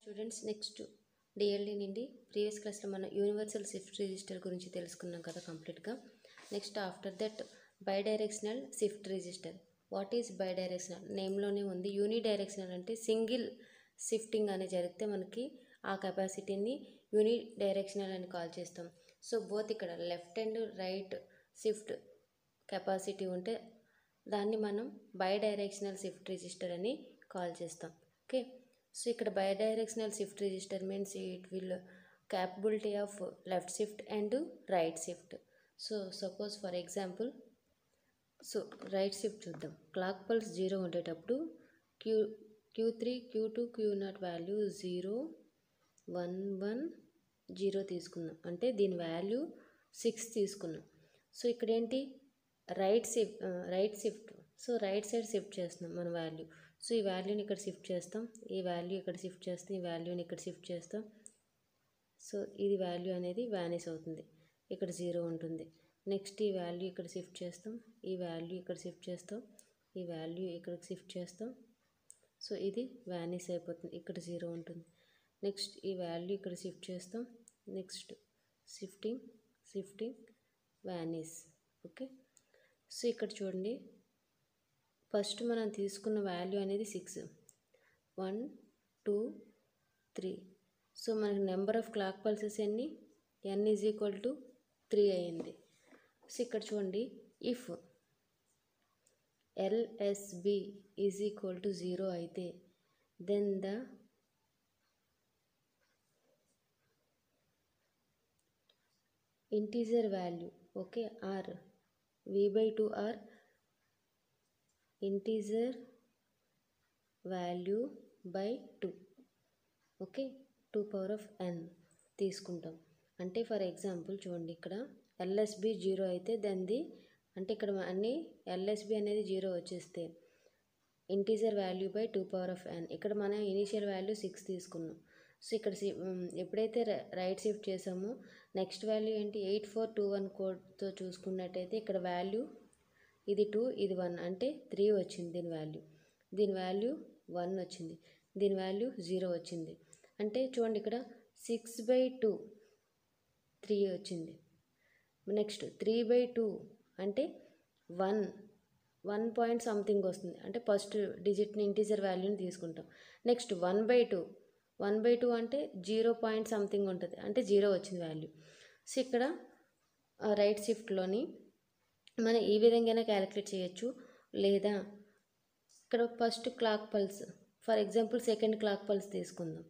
Students next DLD నుండి previous క్లాస్లో మనం యూనివర్సల్ షిఫ్ట్ రిజిస్టర్ గురించి తెలుసుకున్నాం కదా కంప్లీట్గా. Next after that bidirectional shift register. What is bidirectional? నేమ్లోనే ఉంది. యూనిడైరెక్షనల్ అంటే సింగిల్ షిఫ్టింగ్ అనేది జరిగితే మనకి ఆ కెపాసిటీని యూనిడైరెక్షనల్ అని కాల్ చేస్తాం. సో బోత్ ఇక్కడ left and right shift capacity ఉంటే దాన్ని మనం బైడైరెక్షనల్ షిఫ్ట్ రిజిస్టర్ అని కాల్ చేస్తాం. ఓకే, సో ఇక్కడ bidirectional shift register means it will capability of left shift and right shift. So suppose for example, so right shift చూద్దాం. Clock pulse 0 ఉండేటప్పుడు Q3 Q2 Q0 value 0 1 1 0 తీసుకున్నాం, అంటే దీని value 6 తీసుకున్నాం. So ఇక్కడ ఏంటి right shift, so right side shift చేస్తున్నాం మన వాల్యూ. సో ఈ వాల్యూని ఇక్కడ షిఫ్ట్ చేస్తాం, ఈ వాల్యూ ఇక్కడ షిఫ్ట్ చేస్తాం, ఈ వాల్యూని ఇక్కడ షిఫ్ట్ చేస్తాం. సో ఇది వాల్యూ అనేది వ్యానిష్ అవుతుంది, ఇక్కడ 0 ఉంటుంది. నెక్స్ట్ ఈ వాల్యూ ఇక్కడ షిఫ్ట్ చేస్తాం, ఈ వాల్యూ ఇక్కడ షిఫ్ట్ చేస్తాం, ఈ వాల్యూ ఇక్కడికి షిఫ్ట్ చేస్తాం. సో ఇది వ్యానిష్ అయిపోతుంది, ఇక్కడ 0 ఉంటుంది. నెక్స్ట్ ఈ వాల్యూ ఇక్కడ షిఫ్ట్ చేస్తాం, next shifting vanish. Okay, so ఇక్కడ చూడండి, ఫస్ట్ మనం తీసుకున్న వాల్యూ అనేది 6 1 2 3. సో మనకి నెంబర్ ఆఫ్ క్లాక్ పల్సెస్ ఎన్ని n ఈజ్ ఈక్వల్ టు 3 అయ్యింది. సో ఇక్కడ చూడండి, if LSB is equal to 0 అయితే then the integer value, okay, or V/2 or integer value by 2, okay, 2 power of n తీసుకుంటాం. అంటే for example చూడండి, ఇక్కడ LSB 0 అయితే దాన్ని, అంటే ఇక్కడ అన్ని LSB అనేది 0 వచ్చేస్తే integer value by 2 power of n. ఇక్కడ మనం ఇనీషియల్ వాల్యూ 6 తీసుకున్నాం. సో ఇక్కడ ఎప్పుడైతే రైట్ షిఫ్ట్ చేసామో నెక్స్ట్ వాల్యూ ఏంటి 8421 కోడ్తో చూసుకున్నట్టయితే ఇక్కడ వాల్యూ ఇది 2 ఇది 1 అంటే 3 వచ్చింది దీని వాల్యూ 1 వచ్చింది, దీని వాల్యూ 0 వచ్చింది. అంటే చూడండి ఇక్కడ 6/2 3 వచ్చింది. నెక్స్ట్ 3/2 అంటే 1 పాయింట్ సంథింగ్ వస్తుంది, అంటే ఫస్ట్ డిజిట్ని ఇంటీజర్ వాల్యూని తీసుకుంటాం. నెక్స్ట్ 1/2 అంటే 0 పాయింట్ సంథింగ్ ఉంటుంది, అంటే 0 వచ్చింది వాల్యూ. సో ఇక్కడ రైట్ షిఫ్ట్లోని మనం ఈ విధంగా క్యాలిక్యులేట్ చేయొచ్చు, లేదా ఇక్కడ first clock pulse, for example second clock pulse తీసుకుందాం.